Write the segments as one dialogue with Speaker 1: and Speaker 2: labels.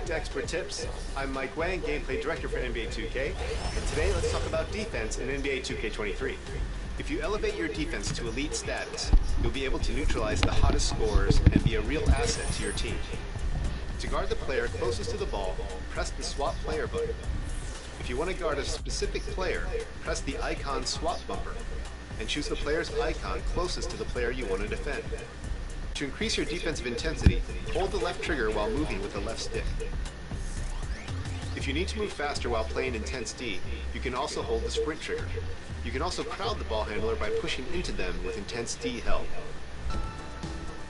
Speaker 1: to Expert Tips. I'm Mike Wang, Gameplay Director for NBA 2K, and today let's talk about defense in NBA 2K23. If you elevate your defense to elite status, you'll be able to neutralize the hottest scorers and be a real asset to your team. To guard the player closest to the ball, press the swap player button. If you want to guard a specific player, press the icon swap bumper, and choose the player's icon closest to the player you want to defend. To increase your defensive intensity, hold the left trigger while moving with the left stick. If you need to move faster while playing Intense D, you can also hold the sprint trigger. You can also crowd the ball handler by pushing into them with Intense D held.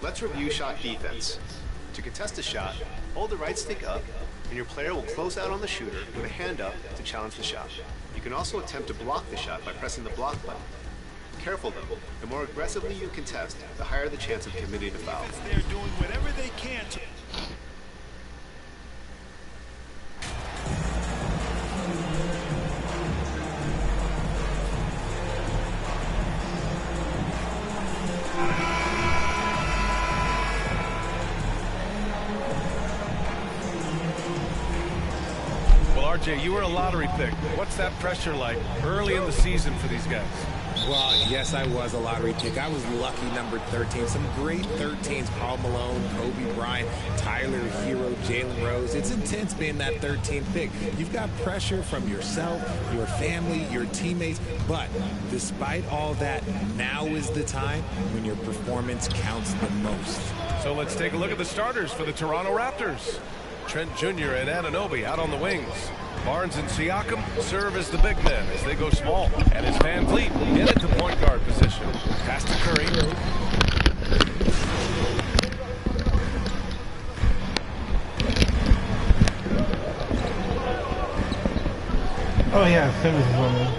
Speaker 1: Let's review shot defense. To contest a shot, hold the right stick up, and your player will close out on the shooter with a hand up to challenge the shot. You can also attempt to block the shot by pressing the block button. Careful though, the more aggressively you contest, the higher the chance of committing a foul.
Speaker 2: They're doing whatever they can to...
Speaker 3: Well, RJ, you were a lottery pick. What's that pressure like early in the season for these guys?
Speaker 4: Well, yes, I was a lottery pick. I was lucky, number 13. Some great 13s, Karl Malone, Kobe Bryant, Tyler Hero, Jalen Rose. It's intense being that 13th pick. You've got pressure from yourself, your family, your teammates. But despite all that, now is the time when your performance counts the most.
Speaker 3: So let's take a look at the starters for the Toronto Raptors. Trent Jr. and Anunoby out on the wings. Barnes and Siakam serve as the big men as they go small. And it's Van Vliet in at the point guard position. Pass to Curry.
Speaker 5: Oh yeah, Simmons is on there.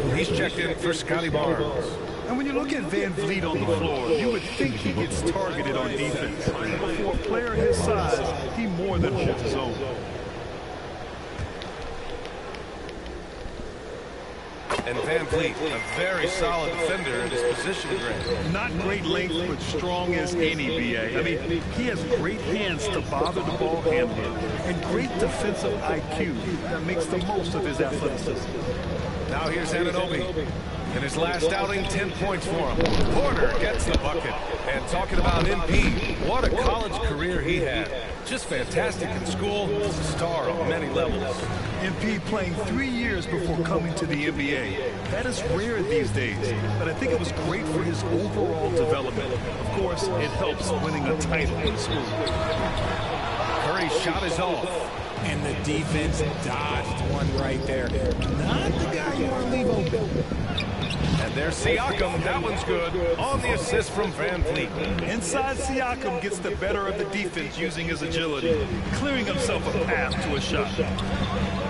Speaker 3: Jr. He's checked in for Scotty Barnes.
Speaker 2: And when you look at Van Vliet on the floor, you would think he gets targeted on defense. But for a player his size, he more than holds his own.
Speaker 3: And Van Vliet, a very solid defender in his position grade.
Speaker 2: Not great length, but strong as any BA. I mean, he has great hands to bother the ball handler and great defensive IQ that makes the most of his athleticism.
Speaker 3: Now here's Anunoby. In his last outing, 10 points for him. Porter gets the bucket. And talking about MP, what a college career he had. Just fantastic in school, a star on many levels.
Speaker 2: MP playing 3 years before coming to the NBA. That is rare these days, but I think it was great for his overall development. Of course, it helps winning a title in school.
Speaker 3: Curry's shot is off.
Speaker 4: And the defense dodged one right there. Not the guy you want to leave open.
Speaker 3: And there's Siakam. That one's good. On the assist from Van Vliet.
Speaker 2: Inside Siakam gets the better of the defense using his agility, clearing himself a path to a shot.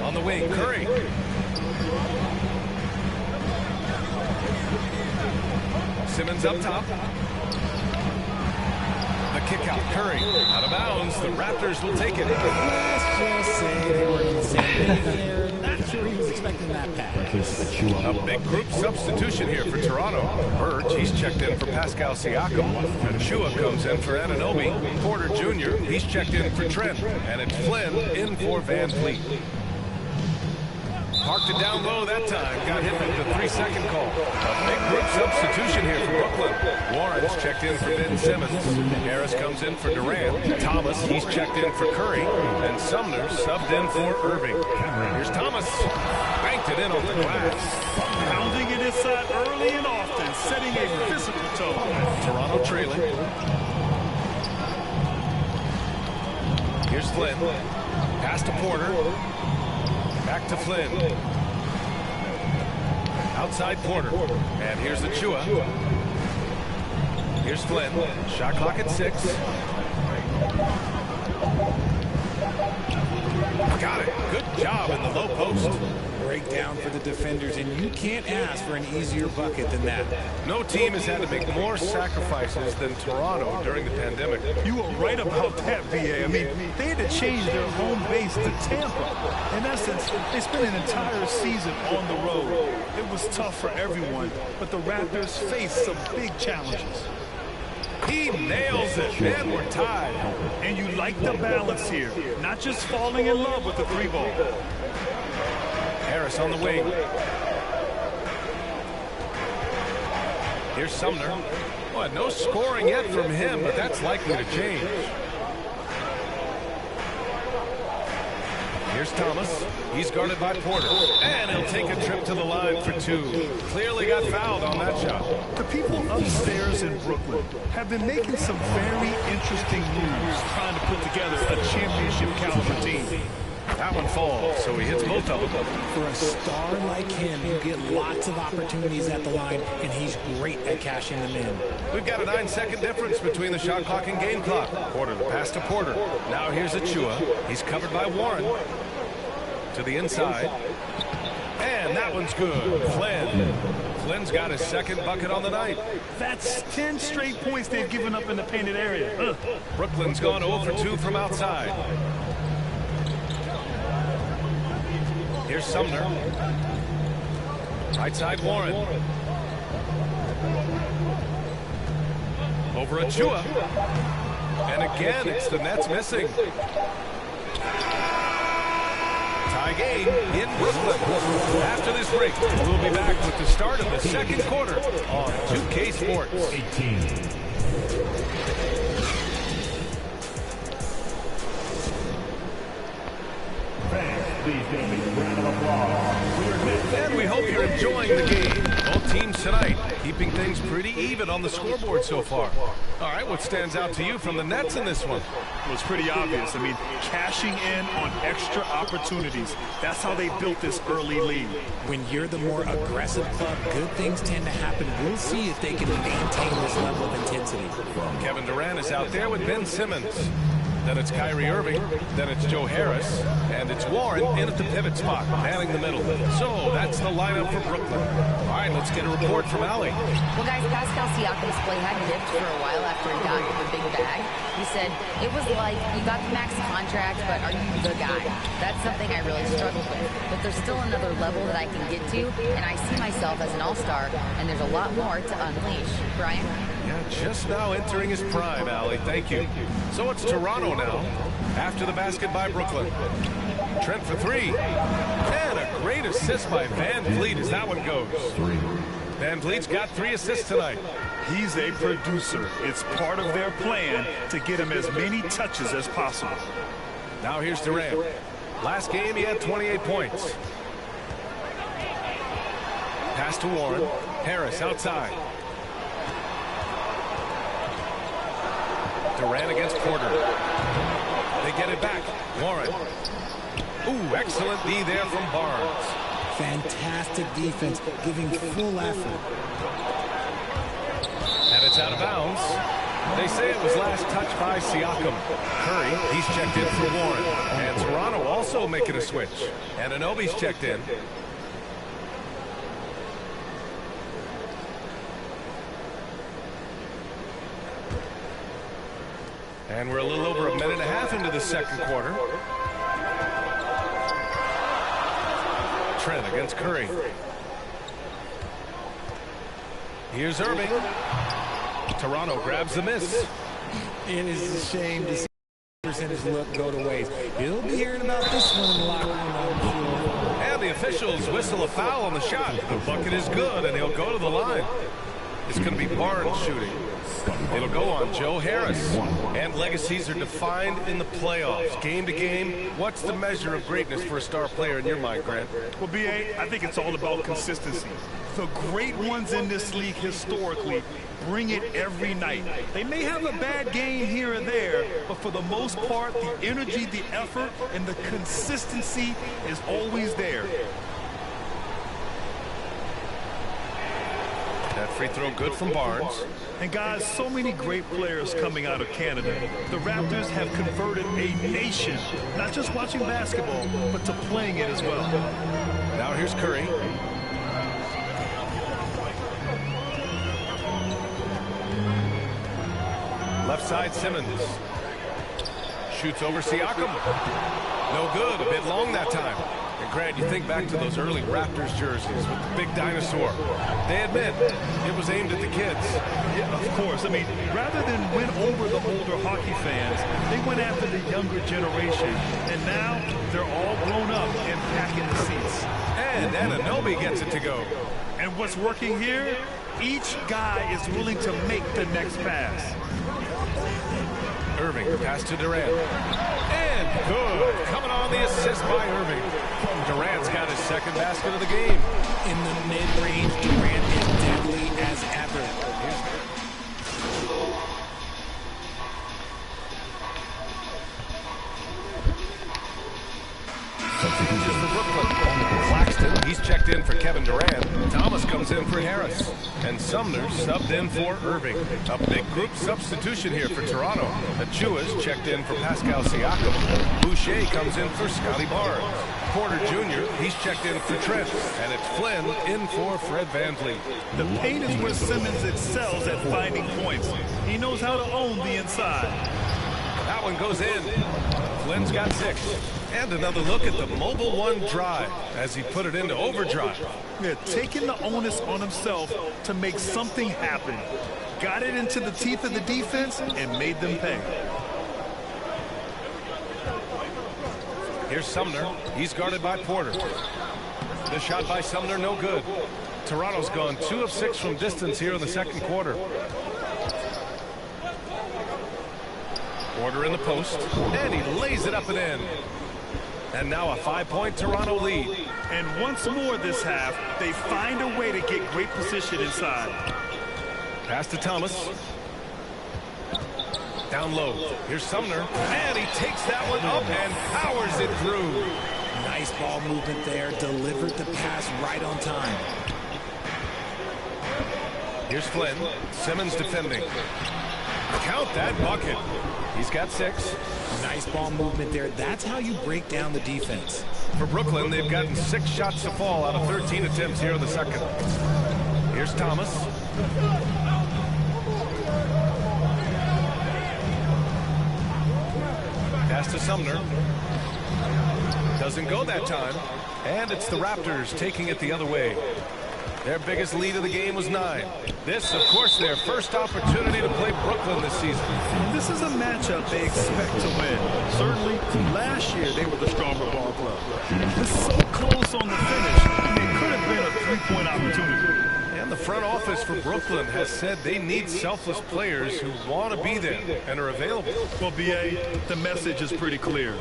Speaker 3: On the wing, Curry. Simmons up top. The kick out, Curry. Out of bounds. The Raptors will take it.
Speaker 4: Let's just say they were in the same page there. Not sure he was expecting that pass.
Speaker 3: A big group substitution here for Toronto. Birch, he's checked in for Pascal Siakam. Chua comes in for Anunoby. Porter Jr., he's checked in for Trent. And it's Flynn in for Van Vliet. Parked it down low that time. Got hit with the 3-second call. A big group substitution here for Brooklyn. Warren's checked in for Ben Simmons. Harris comes in for Durant. Thomas, he's checked in for Curry. And Sumner subbed in for Irving. Here's Thomas. Banked it in on the glass.
Speaker 2: Pounding it inside early and often, setting a physical tone.
Speaker 3: Toronto trailing. Here's Flynn. Pass to Porter. Back to Flynn. Outside Porter. And here's the Chua. Here's Flynn. Shot clock at 6. Got it. Good job in the low post.
Speaker 4: Breakdown for the defenders, and you can't ask for an easier bucket than that.
Speaker 3: No team has had to make more sacrifices than Toronto during the pandemic.
Speaker 2: You were right about that, VA. I mean, they had to change their home base to Tampa. In essence, they spent an entire season on the road. It was tough for everyone, but the Raptors faced some big challenges.
Speaker 3: He nails it. And we're tied.
Speaker 2: And you like the balance here. Not just falling in love with the 3-ball.
Speaker 3: Harris on the wing. Here's Sumner. Well, no scoring yet from him, but that's likely to change. Here's Thomas. He's guarded by Porter. And he'll take a trip to the line for 2. Clearly got fouled on that shot.
Speaker 2: The people upstairs in Brooklyn have been making some very interesting moves trying to put together a championship caliber team.
Speaker 3: That one falls, so he hits both of them.
Speaker 4: For a star like him, you get lots of opportunities at the line, and he's great at cashing them in.
Speaker 3: We've got a 9-second difference between the shot clock and game clock. Porter, the pass to Porter. Now here's Achua. He's covered by Warren. To the inside. And that one's good. Flynn. Flynn's got his second bucket on the night.
Speaker 2: That's 10 straight points they've given up in the painted area.
Speaker 3: Brooklyn's gone 0 for 2 from outside. Here's Sumner. Right side Warren. Over Achua. And again, it's the Nets missing. Tie game in Brooklyn. After this break, we'll be back with the start of the second quarter on 2K Sports. 18. And we hope you're enjoying the game. Both teams tonight keeping things pretty even on the scoreboard so far. All right, what stands out to you from the Nets in this one?
Speaker 2: Well, it's pretty obvious. I mean, cashing in on extra opportunities. That's how they built this early lead.
Speaker 4: When you're the more aggressive club, good things tend to happen. We'll see if they can maintain this level of intensity.
Speaker 3: Kevin Durant is out there with Ben Simmons. Then it's Kyrie Irving. Then it's Joe Harris. And it's Warren in at the pivot spot, manning the middle. So that's the lineup for Brooklyn. All right, let's get a report from Allie.
Speaker 6: Well, guys, Pascal Siakam's play had dipped for a while after he got the big bag. He said, it was like, you got the max contract, but are you the guy? That's something I really struggled with. But there's still another level that I can get to, and I see myself as an all-star, and there's a lot more to unleash. Brian?
Speaker 3: Yeah, just now entering his prime, Allie. Thank you. So it's Toronto now, after the basket by Brooklyn. Trent for 3. And a great assist by Van Vliet as that one goes. Van Vliet's got 3 assists tonight.
Speaker 2: He's a producer. It's part of their plan to get him as many touches as possible.
Speaker 3: Now here's Durant. Last game, he had 28 points. Pass to Warren. Harris outside. Durant against Porter. They get it back. Warren. Ooh, excellent D there from Barnes.
Speaker 4: Fantastic defense, giving full effort.
Speaker 3: And it's out of bounds. They say it was last touched by Siakam. Curry, he's checked in for Warren. And Toronto also making a switch. And Anunoby's checked in. And we're a little over a minute and a half into the second quarter. Trent against Curry. Here's Irving. Toronto grabs the miss.
Speaker 4: It is a shame to see the percentage look go to waste. You'll be hearing about this one in the locker room, I'm sure.
Speaker 3: And the officials whistle a foul on the shot. The bucket is good, and he'll go to the line. It's going to be Barnes shooting. It'll go on Joe Harris. And legacies are defined in the playoffs. Game to game, what's the measure of greatness for a star player in your mind, Grant?
Speaker 2: Well, B.A., I think it's all about consistency. The great ones in this league historically bring it every night. They may have a bad game here and there, but for the most part, the energy, the effort, and the consistency is always there.
Speaker 3: That free throw good from Barnes.
Speaker 2: And guys, so many great players coming out of Canada. The Raptors have converted a nation, not just watching basketball, but to playing it as well.
Speaker 3: Now here's Curry. Left side Simmons. shoots over Siakam. No good, a bit long that time. And Grant, you think back to those early Raptors jerseys with the big dinosaur. They admit it was aimed at the kids.
Speaker 2: Yeah, of course. I mean, rather than win over the older hockey fans, they went after the younger generation. And now they're all grown up and packing the seats.
Speaker 3: And Anunoby gets it to go.
Speaker 2: And what's working here? Each guy is willing to make the next pass.
Speaker 3: Irving, pass to Durant. And good. Coming on the assist by Irving. Durant's got his second basket of the game.
Speaker 4: In the mid-range, Durant is deadly as ever.
Speaker 3: Substitution for Brooklyn. Claxton, he's checked in for Kevin Durant. Thomas comes in for Harris. And Sumner subbed in for Irving. A big group substitution here for Toronto. Achua's checked in for Pascal Siakam. Boucher comes in for Scotty Barnes. Porter Jr., he's checked in for Trent. And it's Flynn in for Fred VanVleet.
Speaker 2: The paint is where Simmons excels at finding points. He knows how to own the inside.
Speaker 3: That one goes in. Flynn's got 6. And another look at the Mobile One drive as he put it into overdrive.
Speaker 2: Yeah, taking the onus on himself to make something happen. Got it into the teeth of the defense and made them pay.
Speaker 3: Here's Sumner. He's guarded by Porter. The shot by Sumner, no good. Toronto's gone 2 of 6 from distance here in the second quarter. Porter in the post, and he lays it up and in. And now a 5-point Toronto lead.
Speaker 2: And once more this half, they find a way to get great position inside.
Speaker 3: Pass to Thomas. Down low. Here's Sumner. And he takes that one up and powers it through.
Speaker 4: Nice ball movement there. Delivered the pass right on time.
Speaker 3: Here's Flynn. Simmons defending. Count that bucket. He's got 6.
Speaker 4: Nice ball movement there. That's how you break down the defense.
Speaker 3: For Brooklyn, they've gotten 6 shots to fall out of 13 attempts here in the second. Here's Thomas. Pass to Sumner. Doesn't go that time. And it's the Raptors taking it the other way. Their biggest lead of the game was 9. This, of course, their first opportunity to play Brooklyn this season.
Speaker 2: This is a matchup they expect to win. Certainly, last year they were the stronger ball club. It's so close on the finish, it could have been a 3-point opportunity.
Speaker 3: And the front office for Brooklyn has said they need selfless players who want to be there and are available.
Speaker 2: Well, B.A., the message is pretty clear.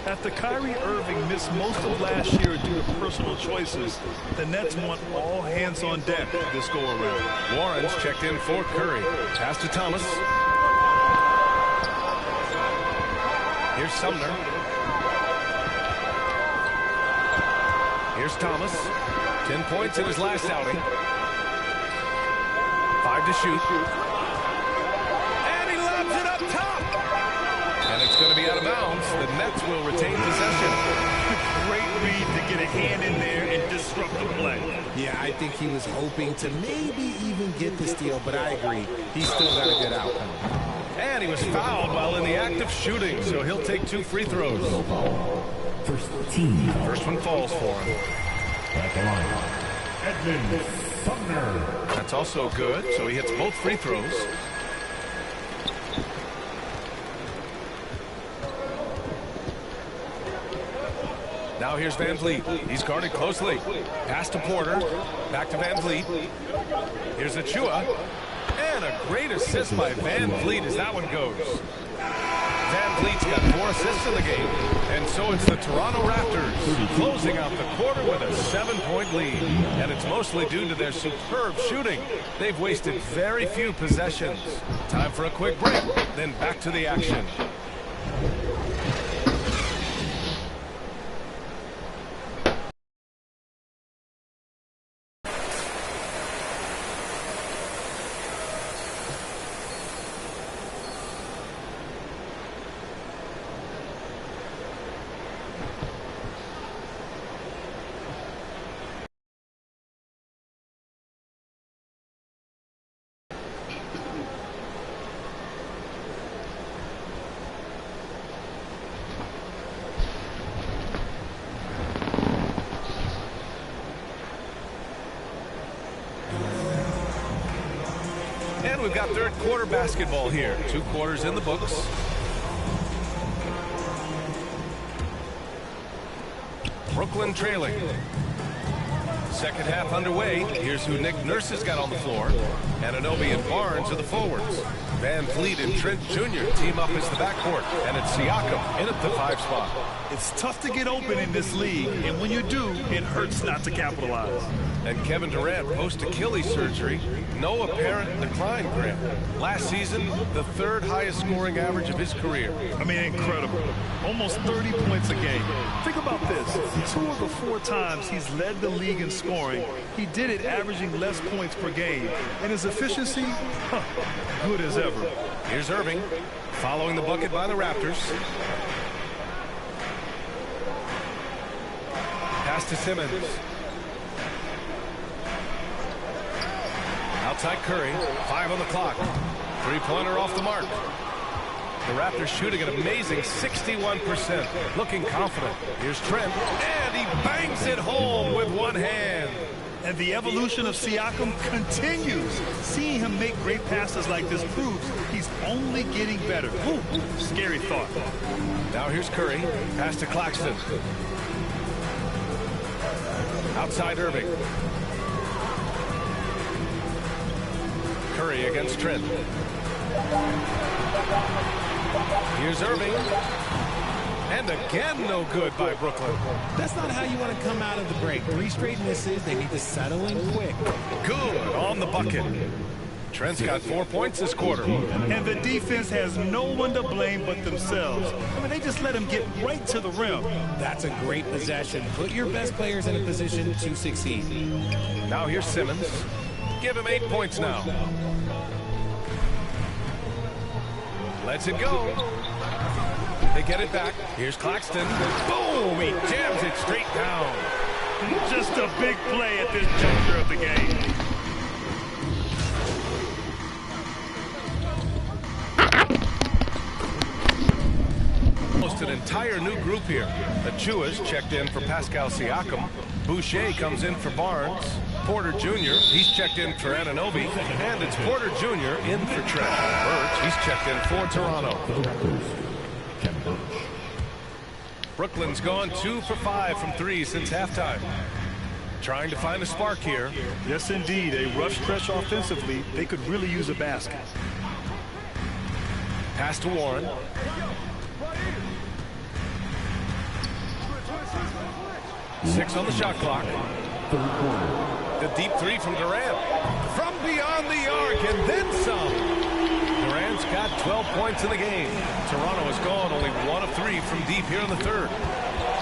Speaker 2: After Kyrie Irving missed most of last year due to personal choices, the Nets want all hands on deck this go-around.
Speaker 3: Warren's checked in for Curry. Pass to Thomas. Here's Sumner. Here's Thomas. 10 points in his last outing. 5 to shoot. And he lobs it up top. And it's going to be out of bounds. The Nets will retain possession.
Speaker 2: Great read to get a hand in there and disrupt the play.
Speaker 4: Yeah, I think he was hoping to maybe even get the steal, but I agree. He's still got a good outcome.
Speaker 3: And he was fouled while in the act of shooting, so he'll take 2 free throws. First one falls for him.
Speaker 5: At the line, Edmund Sumner.
Speaker 3: That's also good, so he hits both free throws. Now here's VanVleet. He's guarded closely. Pass to Porter. Back to VanVleet. Here's Achua. And a great assist by VanVleet as that one goes. VanVleet's got 4 assists in the game. And so it's the Toronto Raptors closing out the quarter with a 7-point lead. And it's mostly due to their superb shooting. They've wasted very few possessions. Time for a quick break, then back to the action. we've got third quarter basketball here. 2 quarters in the books. Brooklyn trailing. Second half underway. Here's who Nick Nurse has got on the floor. Anunoby and Barnes are the forwards. Van Fleet and Trent Jr. team up as the backcourt. And it's Siakam in at the 5 spot.
Speaker 2: It's tough to get open in this league, and when you do, it hurts not to capitalize.
Speaker 3: And Kevin Durant post-Achilles surgery. No apparent decline, Grant. Last season, the 3rd highest scoring average of his career.
Speaker 2: I mean, incredible. Almost 30 points a game. Think about this. 2 of the 4 times he's led the league in scoring, he did it averaging less points per game. And his efficiency, good as ever.
Speaker 3: Here's Irving, following the bucket by the Raptors. Pass to Simmons. Outside Curry, 5 on the clock. 3-pointer off the mark. The Raptors shooting an amazing 61%. Looking confident. Here's Trent, and he bangs it home with one hand.
Speaker 2: And the evolution of Siakam continues. Seeing him make great passes like this proves he's only getting better. Ooh, scary thought.
Speaker 3: Now here's Curry. Pass to Claxton. Outside Irving. Curry against Trent. Here's Irving. And again, no good by Brooklyn.
Speaker 4: That's not how you want to come out of the break. 3 straight misses. They need to settle in quick.
Speaker 3: Good on the bucket. Trent's got 4 points this quarter.
Speaker 2: And the defense has no one to blame but themselves. I mean, they just let him get right to the rim.
Speaker 4: That's a great possession. Put your best players in a position to succeed.
Speaker 3: Now here's Simmons. Give him 8 points now. Lets it go. They get it back. Here's Claxton. Boom! He jams it straight down.
Speaker 2: Just a big play at this juncture of the game.
Speaker 3: Almost an entire new group here. Achua's checked in for Pascal Siakam. Boucher comes in for Barnes. Porter Jr., he's checked in for Anunoby. And it's Porter Jr. in for Trent. Birch, he's checked in for Toronto. Brooklyn's gone 2 for 5 from 3 since halftime. Trying to find a spark here.
Speaker 2: Yes, indeed. A rough stretch offensively. They could really use a basket.
Speaker 3: Pass to Warren. Six on the shot clock. The deep 3 from Durant. From beyond the arc and then some. Durant's got 12 points in the game. Toronto has gone only 1 of 3 from deep here in the 3rd.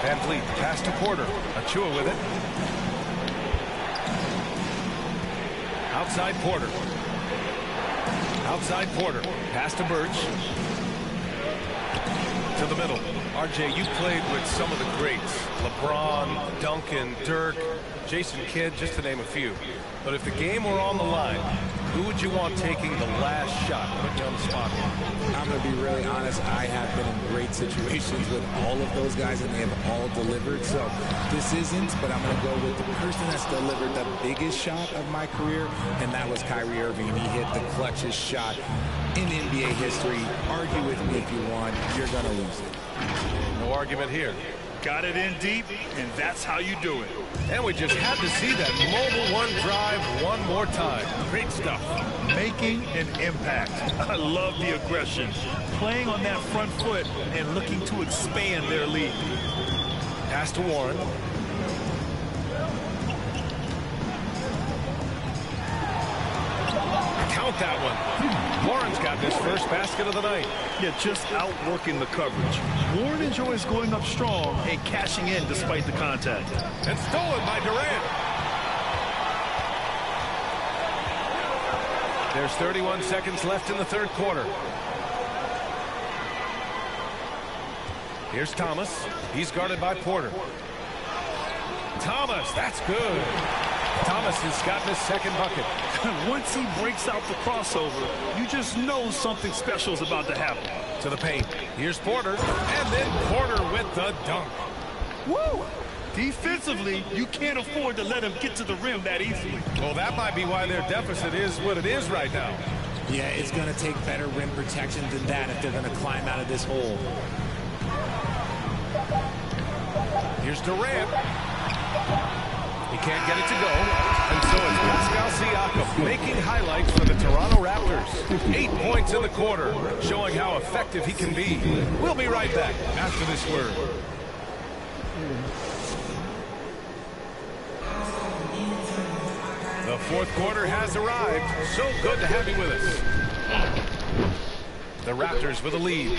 Speaker 3: Van Fleet, pass to Porter. Achua with it. Outside Porter. Outside Porter. Pass to Birch. To the middle. RJ, you played with some of the greats. LeBron, Duncan, Dirk, Jason Kidd, just to name a few. But if the game were on the line, who would you want taking the last shot? Put you on the spot.
Speaker 4: I'm going to be really honest. I have been in great situations with all of those guys, and they have all delivered. So this isn't, but I'm going to go with the person that's delivered the biggest shot of my career, and that was Kyrie Irving. He hit the clutchest shot in NBA history. Argue with me if you want. You're going to lose it.
Speaker 3: No argument here.
Speaker 2: Got it in deep, and that's how you do it.
Speaker 3: And we just had to see that mobile one drive one more time. Great stuff.
Speaker 2: Making an impact. I love the aggression. Playing on that front foot and looking to expand their lead.
Speaker 3: Pass to Warren. Count that one. Warren's got his first basket of the night.
Speaker 2: Yeah, just outworking the coverage. Warren enjoys going up strong and cashing in despite the contact.
Speaker 3: And stolen by Durant. There's 31 seconds left in the 3rd quarter. Here's Thomas. He's guarded by Porter. Thomas, that's good. Thomas has gotten his 2nd bucket.
Speaker 2: Once he breaks out the crossover, you just know something special is about to happen.
Speaker 3: To the paint. Here's Porter. And then Porter with the dunk.
Speaker 2: Woo! Defensively, you can't afford to let him get to the rim that easily.
Speaker 3: Well, that might be why their deficit is what it is right now.
Speaker 4: Yeah, it's going to take better rim protection than that if they're going to climb out of this hole.
Speaker 3: Here's Durant. He can't get it to go. And so it's Pascal Siakam making highlights for the Toronto Raptors. 8 points in the quarter, showing how effective he can be. We'll be right back after this word. The fourth quarter has arrived. So good to have you with us. The Raptors with a lead.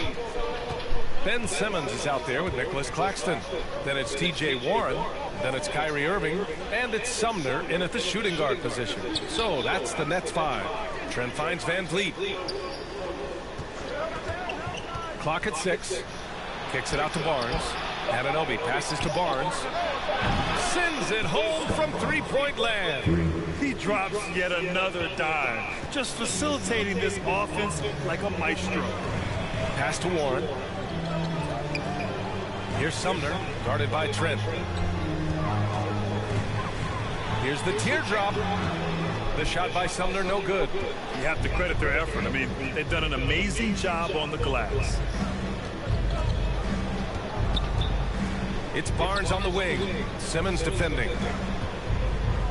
Speaker 3: Ben Simmons is out there with Nicholas Claxton. Then it's T.J. Warren. Then it's Kyrie Irving. And it's Sumner in at the shooting guard position. So that's the Nets 5. Trent finds Van Vliet. Clock at 6. Kicks it out to Barnes. Anunoby passes to Barnes. Sends it home from three-point land.
Speaker 2: He drops yet another dime, just facilitating this offense like a maestro.
Speaker 3: Pass to Warren. Here's Sumner, guarded by Trent. Here's the teardrop. The shot by Sumner, no good.
Speaker 2: You have to credit their effort. I mean, they've done an amazing job on the glass.
Speaker 3: It's Barnes on the wing. Simmons defending.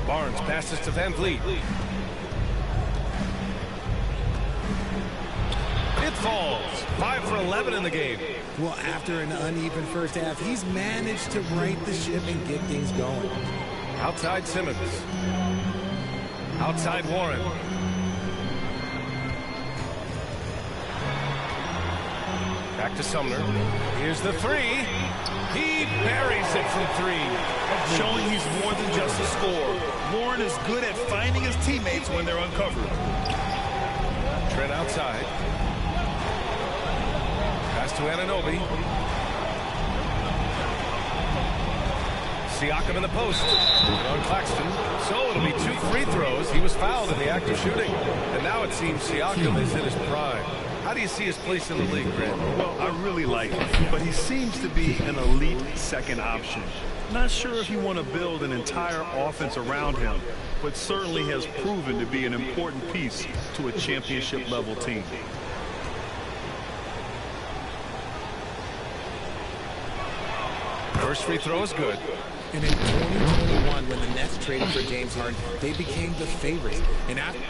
Speaker 3: Barnes passes to Van Vliet. It falls. 5 for 11 in the game.
Speaker 4: Well, after an uneven first half, he's managed to right the ship and get things going.
Speaker 3: Outside Simmons. Outside Warren. Back to Sumner. Here's the three. He buries it from 3.
Speaker 2: Showing he's more than just a scorer. Warren is good at finding his teammates when they're uncovered.
Speaker 3: Trent outside. Pass to Anunoby. Siakam in the post. On Claxton. So it'll be 2 free throws. He was fouled in the act of shooting. And now it seems Siakam is in his prime. How do you see his place in the league, Grant?
Speaker 2: Well, I really like him, but he seems to be an elite second option. Not sure if you want to build an entire offense around him, but certainly has proven to be an important piece to a championship-level team.
Speaker 3: First free throw is good.
Speaker 4: And in 2021, when the Nets traded for James Harden, they became the favorites. And after...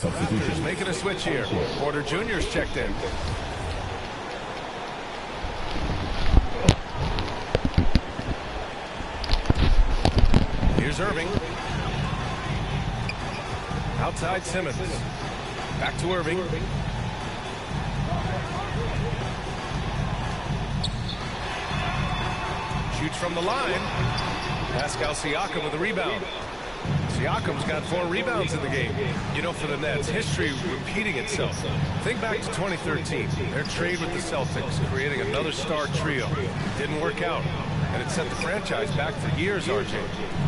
Speaker 3: Raptors making a switch here. Porter Jr.'s checked in. Here's Irving. Outside Simmons. Back to Irving. Shoots from the line. Pascal Siakam with the rebound. Siakam's got 4 rebounds in the game. You know, for the Nets, history repeating itself. Think back to 2013. Their trade with the Celtics, creating another star trio. Didn't work out. And it set the franchise back for years, RJ.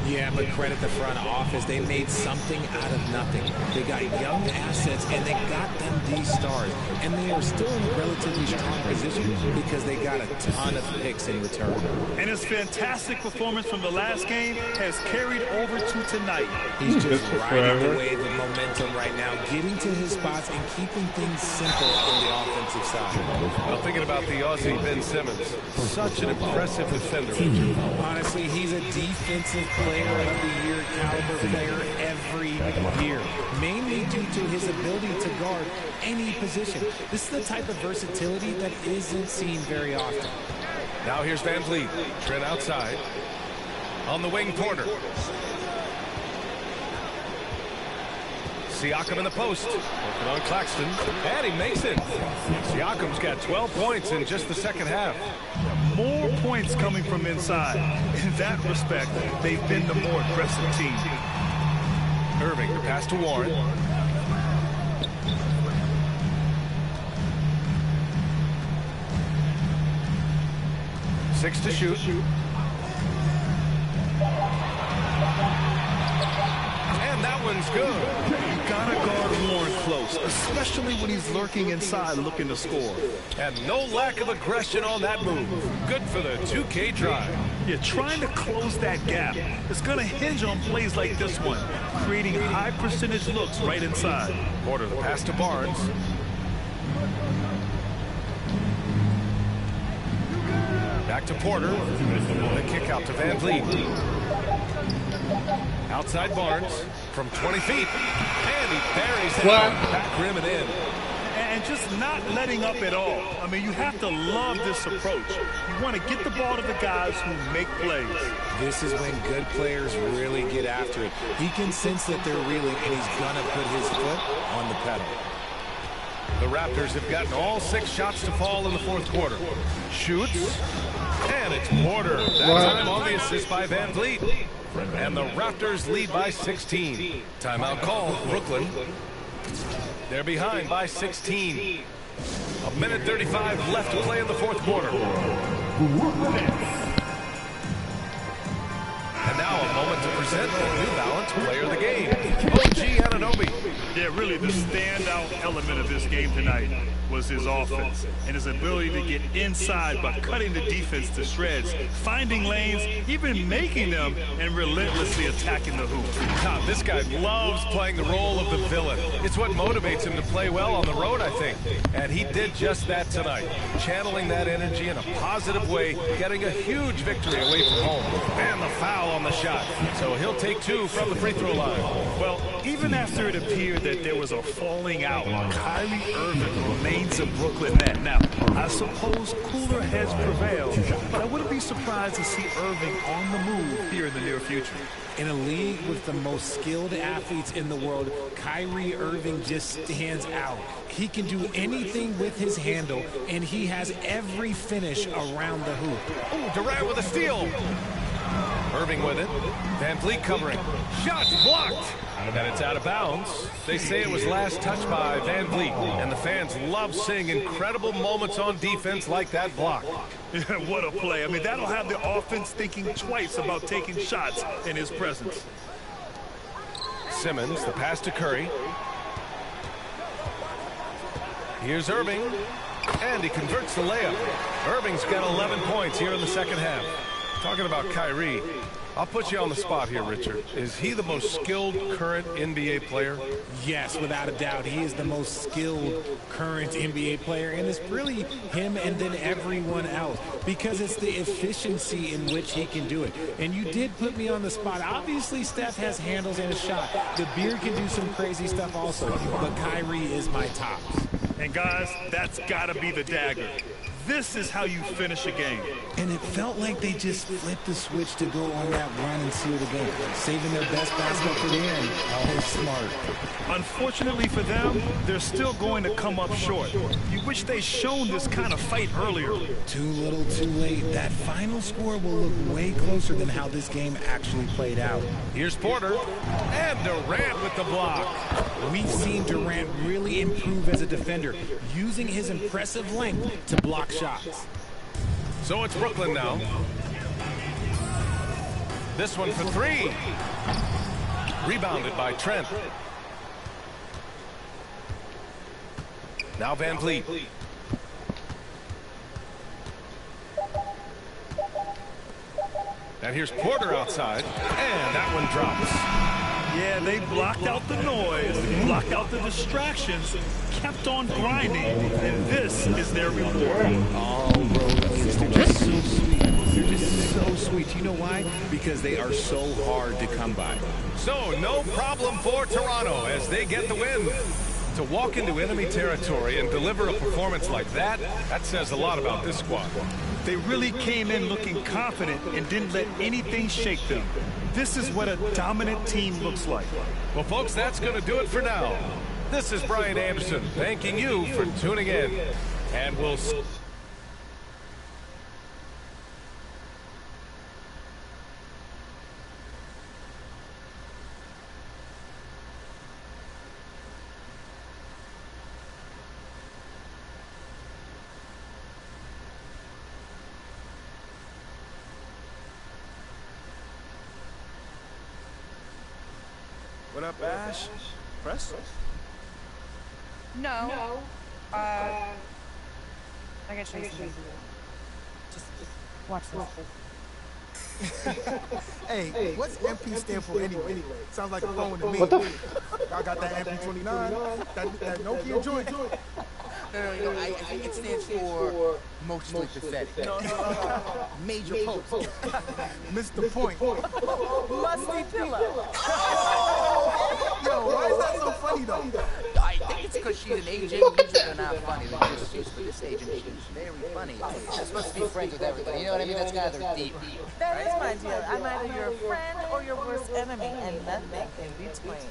Speaker 4: Yeah, but credit the front office. They made something out of nothing. They got young assets, and they got them these stars. And they are still in a relatively strong position because they got a ton of picks in return.
Speaker 2: And his fantastic performance from the last game has carried over to tonight.
Speaker 4: He's just riding the wave of momentum right now, getting to his spots and keeping things simple on the offensive side.
Speaker 3: I'm thinking about the Aussie Ben Simmons. Such an impressive defender.
Speaker 4: Honestly, he's a defensive player of the year caliber player every year, mainly due to his ability to guard any position. This is the type of versatility that isn't seen very often.
Speaker 3: Now here's Van Vliet. Trent outside. On the wing, Porter. Siakam in the post. Working on Claxton. And he makes it. Siakam's got 12 points in just the second half.
Speaker 2: More points coming from inside. In that respect, they've been the more aggressive team.
Speaker 3: Irving, the pass to Warren. Six to shoot. And that one's good.
Speaker 2: You gotta guard Warren close. looks, especially when he's lurking inside looking to score.
Speaker 3: And no lack of aggression on that move. Good for the 2K drive.
Speaker 2: Yeah, trying to close that gap. It's going to hinge on plays like this one, creating high percentage looks right inside.
Speaker 3: Porter the pass to Barnes. Back to Porter. The kick out to Van Vliet. Outside Barnes from 20 feet. And he buries it back rim and in.
Speaker 2: And just not letting up at all. I mean, you have to love this approach. You want to get the ball to the guys who make plays.
Speaker 4: This is when good players really get after it. He can sense that they're reeling, and he's going to put his foot on the pedal.
Speaker 3: The Raptors have gotten all 6 shots to fall in the fourth quarter. Shoots. And it's Porter. That time on the assist by Van Vliet. And the Raptors lead by 16. Timeout call, Brooklyn. They're behind by 16. A minute 35 left to play in the fourth quarter. And now a moment to present the New Balance Player of the Game, OG Anunoby.
Speaker 2: Yeah, really the standout element of this game tonight was his offense and his ability to get inside by cutting the defense to shreds, finding lanes, even making them, and relentlessly attacking the hoop.
Speaker 3: God, this guy loves playing the role of the villain. It's what motivates him to play well on the road, I think. And he did just that tonight, channeling that energy in a positive way, getting a huge victory away from home. And the foul on the shot. So he'll take 2 from the free throw line.
Speaker 2: Well, even after it appeared that there was a falling out, Kyrie Irving remains a Brooklyn net. Now, I suppose cooler heads prevail, but I wouldn't be surprised to see Irving on the move here in the near future.
Speaker 4: In a league with the most skilled athletes in the world, Kyrie Irving just stands out. He can do anything with his handle, and he has every finish around the hoop.
Speaker 3: Oh, Durant with a steal. Irving with it. Van Vliet covering. Shot blocked. And it's out of bounds. They say it was last touched by Van Vliet. And the fans love seeing incredible moments on defense like that block.
Speaker 2: What a play. I mean, that'll have the offense thinking twice about taking shots in his presence.
Speaker 3: Simmons, the pass to Curry. Here's Irving. And he converts the layup. Irving's got 11 points here in the second half. Talking about Kyrie, I'll put you on the spot here, Richard. Is he the most skilled current NBA player?
Speaker 4: Yes, without a doubt. He is the most skilled current NBA player, and it's really him and then everyone else because it's the efficiency in which he can do it. And you did put me on the spot. Obviously, Steph has handles and a shot. The Beard can do some crazy stuff also, but Kyrie is my tops.
Speaker 2: And guys, that's got to be the dagger. This is how you finish a game.
Speaker 4: And it felt like they just flipped the switch to go on that run and seal the game, saving their best basket for the end. Oh, smart.
Speaker 2: Unfortunately for them, they're still going to come up short. You wish they'd shown this kind of fight earlier.
Speaker 4: Too little, too late. That final score will look way closer than how this game actually played out.
Speaker 3: Here's Porter. And Durant with the block.
Speaker 4: We've seen Durant really improve as a defender, using his impressive length to block shots.
Speaker 3: So it's Brooklyn now. This one for 3. Rebounded by Trent. Now Van Vliet. And here's Porter outside. And that one drops.
Speaker 2: Yeah, they blocked out the noise, blocked out the distractions, kept on grinding, and this is their reward.
Speaker 4: Oh, bro, they're just so sweet. They're just so sweet. You know why? Because they are so hard to come by.
Speaker 3: So, no problem for Toronto as they get the win. To walk into enemy territory and deliver a performance like that, that says a lot about this squad.
Speaker 2: They really came in looking confident and didn't let anything shake them. This is what a dominant team looks like.
Speaker 3: Well, folks, that's going to do it for now. This is Brian Anderson thanking you for tuning in. And we'll see.
Speaker 2: What up, Ash? Press?
Speaker 7: No. I gotta show you something. Just watch this.
Speaker 8: Hey, what's MP stand for anyway? Sounds like a phone to me.
Speaker 9: What the?
Speaker 8: Y'all got that MP29? That Nokia joint?
Speaker 10: No, I think it stands for emotionally pathetic. No. Major post.
Speaker 8: Missed the point.
Speaker 7: Musty pillow.
Speaker 8: Yo, why is that so funny though?
Speaker 10: I think it's because she's an agent. Usually they're not funny. They're just used to this agent. She's very funny. She's supposed to be friends with everybody. You know what I mean? That's kind of their deep.
Speaker 7: That is my deal. I'm either your friend or your worst enemy, and nothing in between.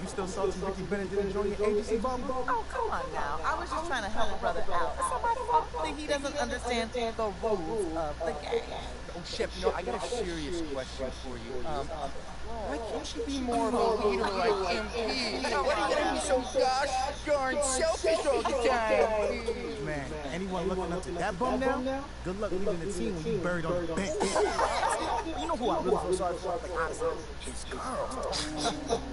Speaker 8: You still salty Ricky Bennett didn't join your agency, Bubba?
Speaker 7: Oh, come on now. I was just trying to help a brother out. It's not my fault that he doesn't understand the rules of the game.
Speaker 10: Oh, Shep, you know, I got a serious question for you. Why can't she be more of a leader like MP? Why do you gotta be so gosh darn selfish all the time?
Speaker 8: Man, anyone looking up to that bum now? Good luck leading the team when you buried on the bench. You know who I really feel sorry for? Like, honestly, it's girls.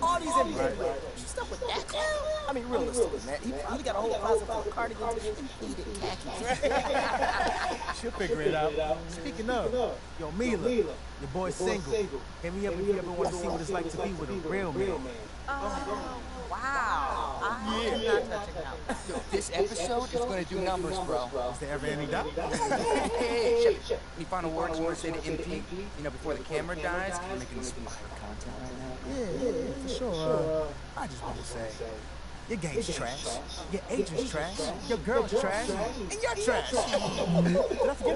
Speaker 8: All these NBA players. You stuck with that clown? I mean, realistically, man. He got a whole closet full of cardigans and pleated khakis. She'll figure it out. Speaking of, yo, Mila, your boy's single. Hit me up if you ever want to see what it's like to be with a real man.
Speaker 7: Oh, wow. I am not touching now.
Speaker 10: Yo, this episode is gonna do numbers, bro.
Speaker 8: Is there ever any doubt?
Speaker 10: Hey, Shep, any final words you want to say to MP? You know, before the camera dies? I'm making inspired content right now.
Speaker 8: Yeah, for sure. I just want to say, your game's trash, your agent's trash, your girl's trash, and you're trash.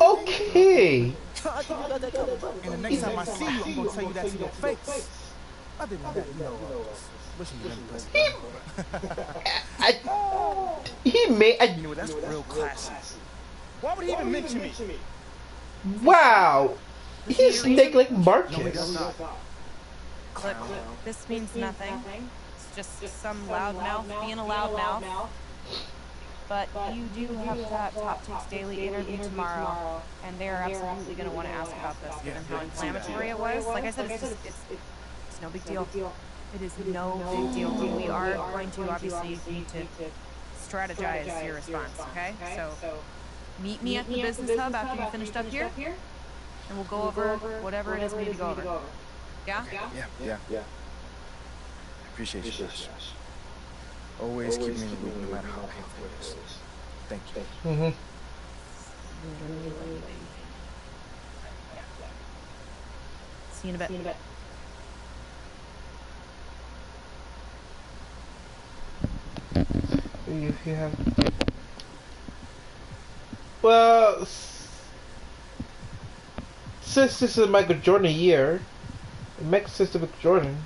Speaker 9: Okay.
Speaker 8: And the next time I see you, I'm gonna tell you that to your face. Other than that, you know, just wishing you the best.
Speaker 9: He made.
Speaker 8: You know, that's real classy. Why would he even mention me?
Speaker 9: Wow. He's like Marcus.
Speaker 7: Look, this means nothing. It's just some loudmouth being a loudmouth. But you do have that Top Takes Daily interview tomorrow, and they're absolutely going to want to ask about this, given how inflammatory it was. Like I said, it's no big deal. It is no big deal. We are going to obviously need to strategize your response, okay? So meet me at the business hub after you finished up here, and we'll go over whatever it is we need to go over. Yeah?
Speaker 10: Yeah. I appreciate you, Josh. Always keep me in the loop, no matter how painful it is. Thank you.
Speaker 7: See you in a bit.
Speaker 9: If you have. Well, since this is Michael Jordan year, it makes sense to Michael Jordan.